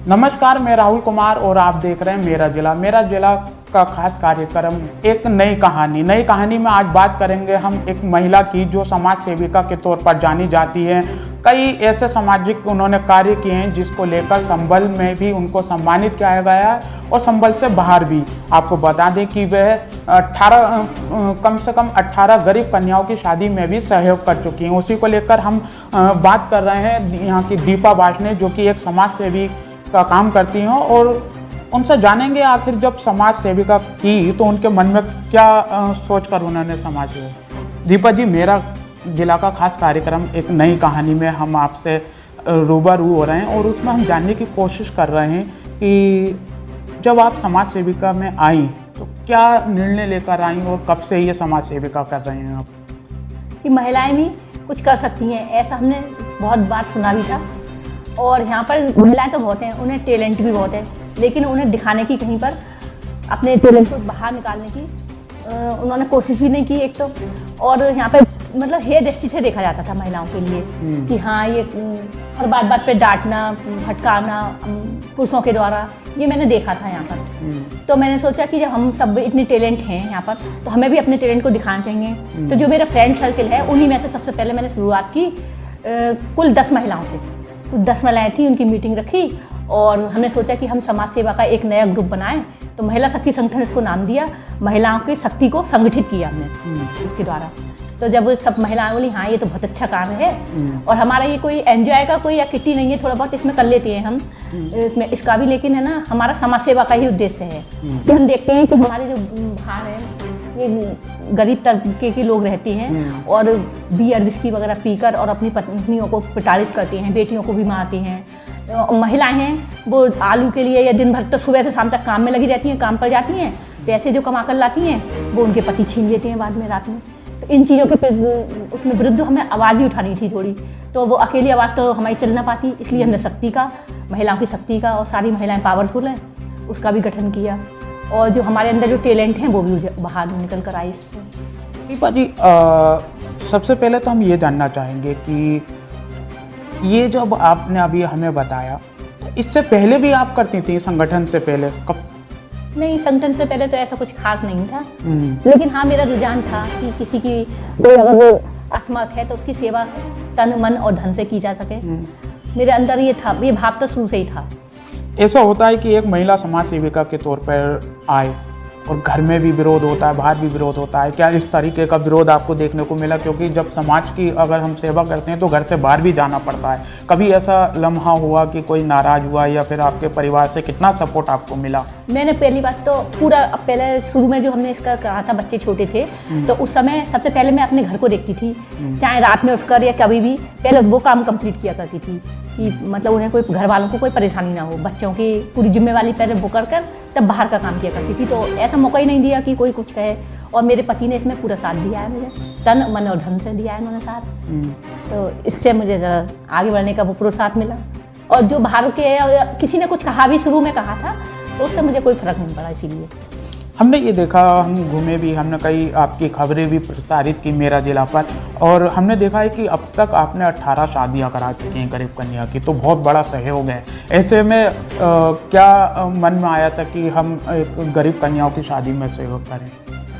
नमस्कार, मैं राहुल कुमार और आप देख रहे हैं मेरा जिला का खास कार्यक्रम एक नई कहानी में आज बात करेंगे हम एक महिला की जो समाज सेविका के तौर पर जानी जाती है। कई ऐसे सामाजिक उन्होंने कार्य किए हैं जिसको लेकर संबल में भी उनको सम्मानित किया गया है और संबल से बाहर भी। आपको बता दें कि वह कम से कम 18 गरीब कन्याओं की शादी में भी सहयोग कर चुकी हैं। उसी को लेकर हम बात कर रहे हैं यहाँ की दीपा वार्ष्णेय, जो कि एक समाज सेवी का काम करती हैं, और उनसे जानेंगे आखिर जब समाज सेविका की तो उनके मन में क्या सोचकर उन्होंने समाज में। दीपा जी, मेरा जिला का खास कार्यक्रम एक नई कहानी में हम आपसे रूबरू हो रहे हैं और उसमें हम जानने की कोशिश कर रहे हैं कि जब आप समाज सेविका में आई तो क्या निर्णय लेकर आई और कब से ये समाज सेविका कर रहे हैं आप? कि महिलाएं भी कुछ कर सकती हैं, ऐसा हमने बहुत बार सुना भी था। और यहाँ पर महिलाएं तो बहुत हैं, उन्हें टैलेंट भी बहुत है, लेकिन उन्हें दिखाने की, कहीं पर अपने टैलेंट को बाहर निकालने की उन्होंने कोशिश भी नहीं की एक तो। और यहाँ पे मतलब हेय दृष्टि से देखा जाता था महिलाओं के लिए कि हाँ ये हर बात पे डांटना, भटकाना पुरुषों के द्वारा, ये मैंने देखा था यहाँ पर। तो मैंने सोचा कि जब हम सब इतने टैलेंट हैं यहाँ पर तो हमें भी अपने टैलेंट को दिखाना चाहिए। तो जो मेरा फ्रेंड सर्कल है उन्हीं में से सबसे पहले मैंने शुरुआत की कुल 10 महिलाओं से। 10 महिलाएं थी, उनकी मीटिंग रखी और हमने सोचा कि हम समाज सेवा का एक नया ग्रुप बनाएं। तो महिला शक्ति संगठन इसको नाम दिया, महिलाओं की शक्ति को संगठित किया हमने इसके द्वारा। तो जब सब महिलाएं बोली हाँ ये तो बहुत अच्छा कार्य है, और हमारा ये कोई एनजीओ का कोई एक्टिविटी नहीं है, थोड़ा बहुत इसमें कर लेते हैं हम इसमें इसका भी, लेकिन है ना हमारा समाज सेवा का ही उद्देश्य है कि हम देखते हैं कि हमारे जो बाहर है ये गरीब तबके के लोग रहते हैं और बियर विस्की वगैरह पीकर और अपनी पत्नियों को प्रताड़ित करते हैं, बेटियों को भी मारते हैं। महिलाएं हैं वो आलू के लिए या दिन भर तो सुबह से शाम तक काम में लगी रहती हैं, काम पर जाती हैं, पैसे जो कमा कर लाती हैं वो उनके पति छीन लेते हैं बाद में रात में। तो इन चीज़ों के उसमें विरुद्ध हमें आवाज़ भी उठानी थी थोड़ी, तो वो अकेली आवाज़ तो हमारी चल ना पाती, इसलिए हमने शक्ति का, महिलाओं की शक्ति का, और सारी महिलाएं पावरफुल हैं उसका भी गठन किया, और जो हमारे अंदर जो टैलेंट हैं वो भी बाहर निकल कर आए इससे। दीपा जी, सबसे पहले तो हम ये जानना चाहेंगे कि ये जब आपने अभी हमें बताया, इससे पहले भी आप करती थी संगठन से पहले? कब? नहीं, संगठन से पहले तो ऐसा कुछ खास नहीं था, लेकिन हाँ मेरा रुझान था कि किसी की कोई अगर असमर्थ है तो उसकी सेवा तन मन और धन से की जा सके। मेरे अंदर ये था, ये भाव तो शुरू से ही था। ऐसा होता है कि एक महिला समाज सेविका के तौर पर आए और घर में भी विरोध होता है, बाहर भी विरोध होता है, क्या इस तरीके का विरोध आपको देखने को मिला? क्योंकि जब समाज की अगर हम सेवा करते हैं तो घर से बाहर भी जाना पड़ता है। कभी ऐसा लम्हा हुआ कि कोई नाराज हुआ, या फिर आपके परिवार से कितना सपोर्ट आपको मिला? मैंने पहली बात तो पूरा पहले शुरू में जो हमने इसका कहा था, बच्चे छोटे थे तो उस समय सबसे पहले मैं अपने घर को देखती थी, चाहे रात में उठकर या कभी भी, पहले वो काम कंप्लीट किया करती थी कि मतलब उन्हें कोई घर वालों को कोई परेशानी ना हो, बच्चों की पूरी जिम्मेवारी पहले वो कर तब बाहर का काम किया करती थी। तो ऐसा मौका ही नहीं दिया कि कोई कुछ कहे, और मेरे पति ने इसमें पूरा साथ दिया है, मुझे तन मन और धन से दिया है उन्होंने साथ। तो इससे मुझे आगे बढ़ने का वो प्रोत्साहन मिला। और जो बाहर के किसी ने कुछ कहा भी, शुरू में कहा था, तो उससे मुझे कोई फर्क नहीं पड़ा। इसीलिए हमने ये देखा, हम घूमे भी, हमने कई आपकी खबरें भी प्रसारित की मेरा जिला पर, और हमने देखा है कि अब तक आपने 18 शादियां करा चुकी हैं गरीब कन्या की, तो बहुत बड़ा सहयोग है। ऐसे में क्या मन में आया था कि हम एक गरीब कन्याओं की शादी में सहयोग करें?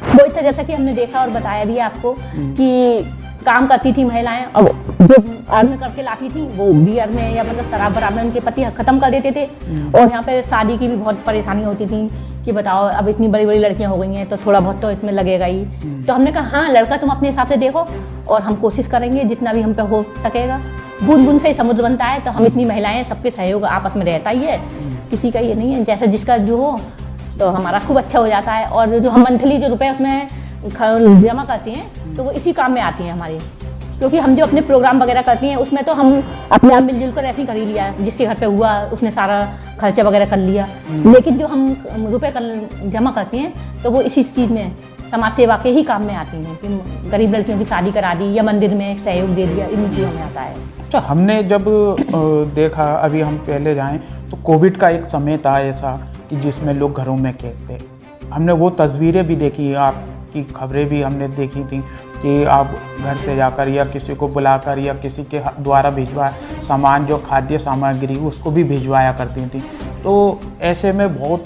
वो इतना, जैसा कि हमने देखा और बताया भी आपको कि काम करती थी महिलाएं, और जो अर्न करके लाती थी वो बियर में या मतलब शराब वराब में उनके पति ख़त्म कर देते थे। और यहाँ पे शादी की भी बहुत परेशानी होती थी कि बताओ अब इतनी बड़ी बड़ी लड़कियां हो गई हैं तो थोड़ा बहुत तो इसमें लगेगा ही। तो हमने कहा हाँ लड़का तुम अपने हिसाब से देखो और हम कोशिश करेंगे जितना भी हम पे हो सकेगा। बूंद बूंद से ही समुद्र बनता है, तो हम इतनी महिलाएं, सबके सहयोग आपस में रहता ही है, किसी का ये नहीं है, जैसे जिसका जो हो तो हमारा खूब अच्छा हो जाता है। और जो हम मंथली जो रुपये उसमें जमा करते हैं तो वो इसी काम में आती हैं हमारे, क्योंकि हम जो अपने प्रोग्राम वगैरह करती हैं उसमें तो हम अपने आप मिलजुल कर ऐसे ही कर ही लिया, जिसके घर पे हुआ उसने सारा खर्चा वगैरह कर लिया। लेकिन जो हम रुपए जमा करती हैं तो वो इसी चीज़ में, समाज सेवा के ही काम में आती हैं कि गरीब लड़कियों की शादी करा दी या मंदिर में सहयोग दे दिया, इन चीज़ों में आता है। अच्छा, हमने जब देखा, अभी हम पहले जाएं तो कोविड का एक समय था ऐसा कि जिसमें लोग घरों में कैद थे। हमने वो तस्वीरें भी देखी, आपकी खबरें भी हमने देखी थी कि आप घर से जाकर या किसी को बुलाकर या किसी के द्वारा भिजवा सामान, जो खाद्य सामग्री उसको भी भिजवाया करती थी। तो ऐसे में बहुत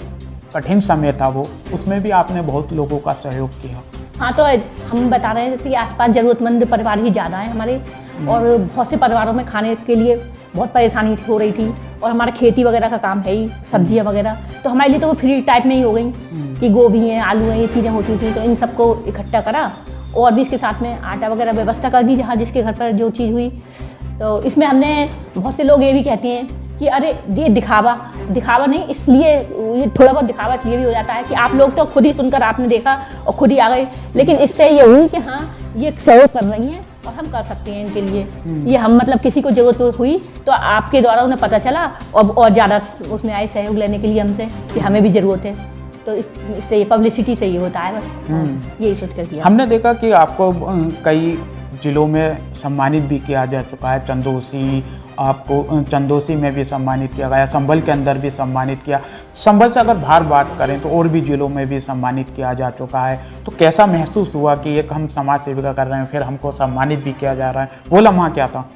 कठिन समय था वो, उसमें भी आपने बहुत लोगों का सहयोग किया। हाँ, तो हम बता रहे हैं जैसे कि आसपास ज़रूरतमंद परिवार ही ज़्यादा हैं हमारे, और बहुत से परिवारों में खाने के लिए बहुत परेशानी हो रही थी, और हमारा खेती वगैरह का काम है ही, सब्जियां वगैरह, तो हमारे लिए तो वो फ्री टाइप में ही हो गई कि गोभी हैं, आलू हैं, ये चीज़ें होती थी, तो इन सबको इकट्ठा करा और भी इसके साथ में आटा वगैरह व्यवस्था कर दी जहाँ जिसके घर पर जो चीज़ हुई। तो इसमें हमने, बहुत से लोग ये भी कहते हैं कि अरे ये दिखावा नहीं, इसलिए ये थोड़ा बहुत दिखावा इसलिए भी हो जाता है कि आप लोग तो खुद ही सुनकर आपने देखा और खुद ही आ गए, लेकिन इससे ये हुई कि हाँ ये सहयोग कर रही हैं और हम कर सकते हैं इनके लिए। ये हम मतलब किसी को ज़रूरत हुई तो आपके द्वारा उन्हें पता चला और ज़्यादा उसमें आए सहयोग लेने के लिए हमसे कि हमें भी ज़रूरत है, तो इससे पब्लिसिटी से ये होता है बस, यही सोच कर किया। हमने देखा कि आपको कई जिलों में सम्मानित भी किया जा चुका है, चंदौसी, आपको चंदौसी में भी सम्मानित किया गया, संभल के अंदर भी सम्मानित किया, संभल से अगर बाहर बात करें तो और भी जिलों में भी सम्मानित किया जा चुका है। तो कैसा महसूस हुआ कि एक हम समाज सेविका कर रहे हैं फिर हमको सम्मानित भी किया जा रहा है, वो लम्हा क्या था?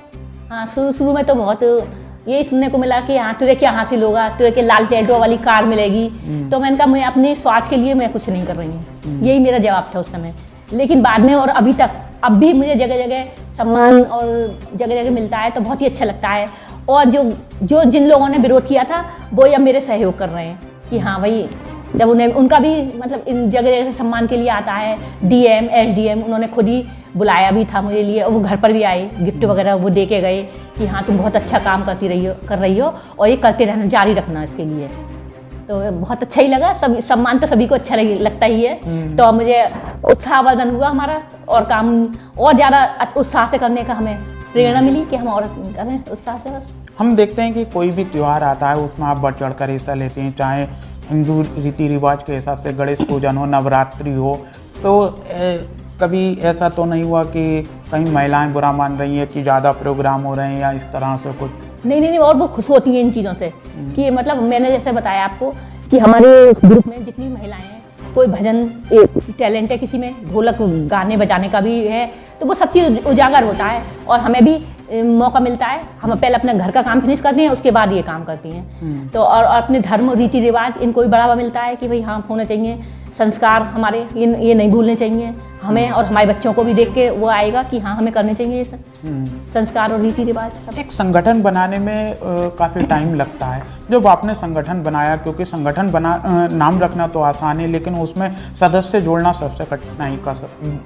हाँ, शुरू में तो बहुत यही सुनने को मिला कि हाँ तुझे क्या हासिल होगा, तुझे के लाल टैटू वाली कार मिलेगी, तो मैंने कहा मैं अपने स्वार्थ के लिए मैं कुछ नहीं कर रही हूँ, यही मेरा जवाब था उस समय। लेकिन बाद में और अभी तक अब भी मुझे जगह जगह सम्मान और जगह जगह मिलता है तो बहुत ही अच्छा लगता है, और जो जिन लोगों ने विरोध किया था वो अब मेरे सहयोग कर रहे हैं कि हाँ भाई, जब उन्हें उनका भी मतलब इन जगह जगह से सम्मान के लिए आता है, डीएम एसडीएम उन्होंने खुद ही बुलाया भी था मुझे लिए, और वो घर पर भी आए, गिफ्ट वगैरह वो दे के गए कि हाँ तुम बहुत अच्छा काम कर रही हो और ये करते रहना, जारी रखना इसके लिए। तो बहुत अच्छा ही लगा, सब सम्मान तो सभी को अच्छा लगता ही है, तो मुझे उत्साहवर्धन हुआ हमारा, और काम और ज़्यादा उत्साह से करने का हमें प्रेरणा मिली कि हम और करें उत्साह से। बस हम देखते हैं कि कोई भी त्यौहार आता है उसमें आप बढ़ चढ़ कर हिस्सा लेते हैं, चाहे हिंदू रीति रिवाज के हिसाब से गणेश पूजन हो, नवरात्रि हो, तो कभी ऐसा तो नहीं हुआ कि कहीं महिलाएं बुरा मान रही हैं कि ज़्यादा प्रोग्राम हो रहे हैं या इस तरह से कुछ? नहीं, और वो खुश होती हैं इन चीज़ों से कि मतलब मैंने जैसे बताया आपको कि हमारे ग्रुप में जितनी महिलाएं हैं, कोई भजन टैलेंट है, किसी में ढोलक गाने बजाने का भी है, तो वो सब चीज़ उजागर होता है और हमें भी मौका मिलता है। हम पहले अपने घर का काम फिनिश करते हैं, उसके बाद ये काम करती हैं। तो और अपने धर्म रीति रिवाज इनको भी बढ़ावा मिलता है कि भाई हाँ होना चाहिए, संस्कार हमारे ये नहीं भूलने चाहिए हमें, और हमारे बच्चों को भी देख के वो आएगा कि हाँ हमें करने चाहिए ये सब संस्कार और रीति रिवाज सब। एक संगठन बनाने में काफ़ी टाइम लगता है, जब आपने संगठन बनाया, क्योंकि संगठन नाम रखना तो आसान है लेकिन उसमें सदस्य जोड़ना सबसे कठिनाई का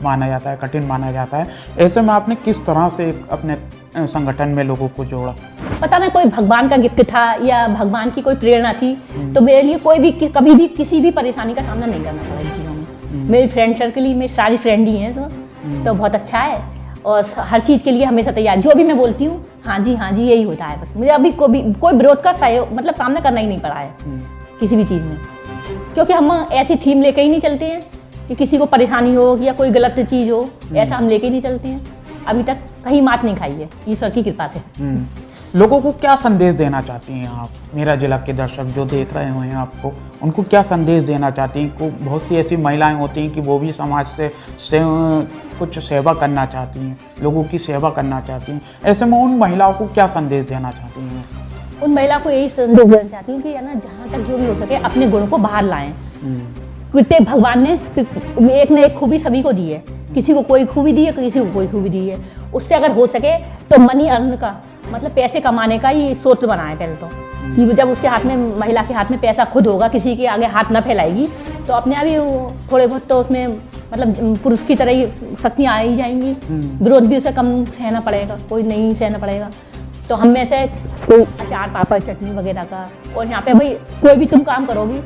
माना जाता है, कठिन माना जाता है। ऐसे में आपने किस तरह से अपने संगठन में लोगों को जोड़ा? पता नहीं, कोई भगवान का गिफ्ट था या भगवान की कोई प्रेरणा थी, तो मेरे लिए कोई भी कभी भी किसी भी परेशानी का सामना नहीं करना पड़ा इन चीज़ों में। मेरी फ्रेंड सर्कल ही, मेरी सारी फ्रेंड ही हैं, तो बहुत अच्छा है, और हर चीज़ के लिए हमेशा तैयार। जो भी मैं बोलती हूँ हाँ जी यही होता है। बस मुझे अभी कोई विरोध का सहयोग मतलब सामना करना ही नहीं पड़ा है किसी भी चीज़ में, क्योंकि हम ऐसी थीम लेके ही नहीं चलते हैं कि किसी को परेशानी हो या कोई गलत चीज़ हो, ऐसा हम लेके नहीं चलते हैं। अभी तक कहीं मात नहीं खाई है ईश्वर की कृपा से। लोगों को क्या संदेश देना चाहती हैं आप? मेरा जिला के दर्शक जो देख रहे हुए हैं आपको, उनको क्या संदेश देना चाहती हैं? को बहुत सी ऐसी महिलाएं होती हैं कि वो भी समाज से कुछ सेवा करना चाहती हैं, लोगों की सेवा करना चाहती हैं, ऐसे में उन महिलाओं को क्या संदेश देना चाहती हैं? उन महिला को यही संदेश देना चाहती हूँ कि है ना, जहाँ तक जो भी हो सके अपने गुणों को बाहर लाएं। प्रत्येक भगवान ने एक न एक खूबी सभी को दी है, किसी को कोई खूबी दी है, किसी को कोई खूबी दी है। उससे अगर हो सके तो मनी अर्न का मतलब पैसे कमाने का ही सूत्र बनाए पहले तो, कि जब उसके हाथ में, महिला के हाथ में पैसा खुद होगा, किसी के आगे हाथ न फैलाएगी, तो अपने आप ही थोड़े बहुत तो उसमें मतलब पुरुष की तरह ही शक्तियाँ आ ही जाएंगी। विरोध भी उसे कम सहना पड़ेगा, कोई नहीं सहना पड़ेगा। तो हम में से कोई अचार पापड़ चटनी वगैरह का, और यहाँ पे भाई कोई भी तुम काम करोगी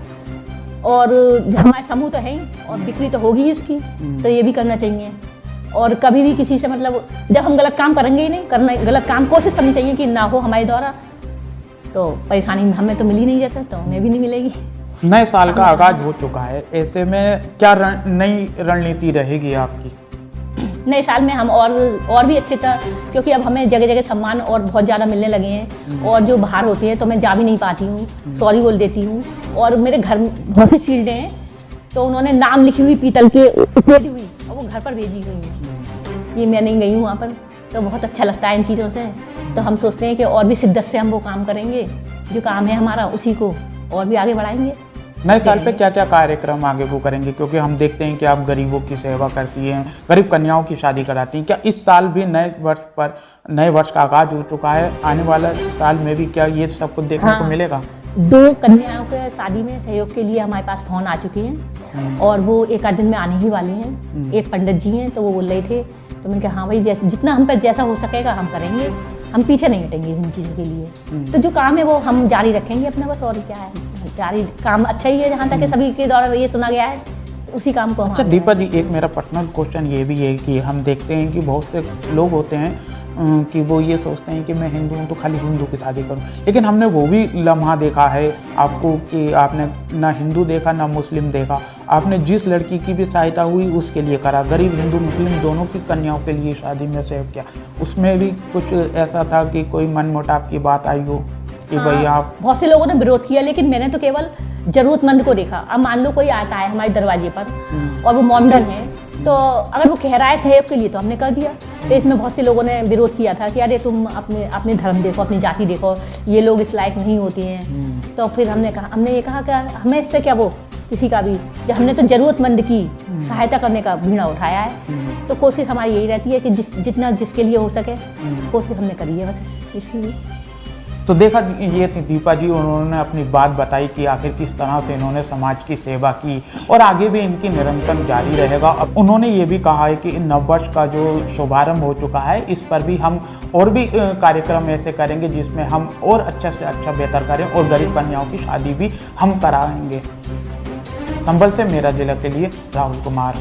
और हमारे समूह तो है ही और बिक्री तो होगी ही उसकी, तो ये भी करना चाहिए। और कभी भी किसी से मतलब जब हम गलत काम करेंगे ही नहीं, गलत काम कोशिश करनी चाहिए कि ना हो हमारे द्वारा, तो परेशानी हमें तो मिल ही नहीं जाता, तो उन्हें भी नहीं मिलेगी। नए साल का आगाज हो चुका है, ऐसे में क्या नई रणनीति रहेगी आपकी? नए साल में हम और भी अच्छे था, क्योंकि अब हमें जगह जगह सम्मान और बहुत ज़्यादा मिलने लगे हैं, और जो बाहर होती हैं तो मैं जा भी नहीं पाती हूँ, सॉरी बोल देती हूँ। और मेरे घर बहुत सी शील्डें हैं, तो उन्होंने नाम लिखी हुई पीतल के भेजी हुई और वो घर पर भेजी हुई हैं, ये मैं नहीं गई हूँ वहाँ पर, तो बहुत अच्छा लगता है इन चीज़ों से। तो हम सोचते हैं कि और भी शिद्दत से हम वो काम करेंगे, जो काम है हमारा उसी को और भी आगे बढ़ाएंगे। नए साल पे क्या क्या कार्यक्रम आगे वो करेंगे, क्योंकि हम देखते हैं कि आप गरीबों की सेवा करती हैं, गरीब कन्याओं की शादी कराती हैं, क्या इस साल भी नए वर्ष का आगाज हो चुका है, आने वाला साल में भी क्या ये सब कुछ देखने को मिलेगा? 2 कन्याओं के शादी में सहयोग के लिए हमारे पास फोन आ चुके हैं और वो एक आध दिन में आने ही वाली हैं। एक पंडित जी हैं, तो वो बोल रहे थे, तो मैंने कहा हाँ भाई, जितना हम पे जैसा हो सकेगा हम करेंगे, हम पीछे नहीं हटेंगे इन चीज़ों के लिए। तो जो काम है वो हम जारी रखेंगे अपना, बस और क्या है, जारी काम अच्छा ही है। जहाँ तक सभी के द्वारा ये सुना गया है, उसी काम को हम। अच्छा दीपा जी, एक मेरा पर्सनल क्वेश्चन ये भी है कि हम देखते हैं कि बहुत से लोग होते हैं कि वो ये सोचते हैं कि मैं हिंदू हूँ तो खाली हिंदू की शादी करूँ, लेकिन हमने वो भी लम्हा देखा है आपको कि आपने ना हिंदू देखा ना मुस्लिम देखा, आपने जिस लड़की की भी सहायता हुई उसके लिए करा, गरीब हिंदू मुस्लिम दोनों की कन्याओं के लिए शादी में सहयोग किया। उसमें भी कुछ ऐसा था कि कोई मनमुटाव की बात आई हो कि भाई आप? बहुत से लोगों ने विरोध किया, लेकिन मैंने तो केवल जरूरतमंद को देखा। अब मान लो कोई आता है हमारे दरवाजे पर और वो मॉडल है, तो अगर वो कह रहा है सहयोग के लिए तो हमने कर दिया। तो इसमें बहुत से लोगों ने विरोध किया था कि अरे तुम अपने धर्म देखो, अपनी जाति देखो, ये लोग इस लायक नहीं होती हैं। तो फिर हमने ये कहा कि हमें इससे क्या वो किसी का भी, जब हमने तो जरूरतमंद की सहायता करने का बीड़ा उठाया है, तो कोशिश हमारी यही रहती है कि जितना जिसके लिए हो सके कोशिश हमने करी है, बस इसके लिए। तो देखा, ये थी दीपा जी, उन्होंने अपनी बात बताई कि आखिर किस तरह से इन्होंने समाज की सेवा की और आगे भी इनकी निरंतर जारी रहेगा। अब उन्होंने ये भी कहा है कि नववर्ष का जो शुभारंभ हो चुका है, इस पर भी हम और भी कार्यक्रम ऐसे करेंगे जिसमें हम और अच्छा से अच्छा बेहतर करें और गरीब कन्याओं की शादी भी हम कराएंगे। संभल से मेरा जिला के लिए राहुल कुमार।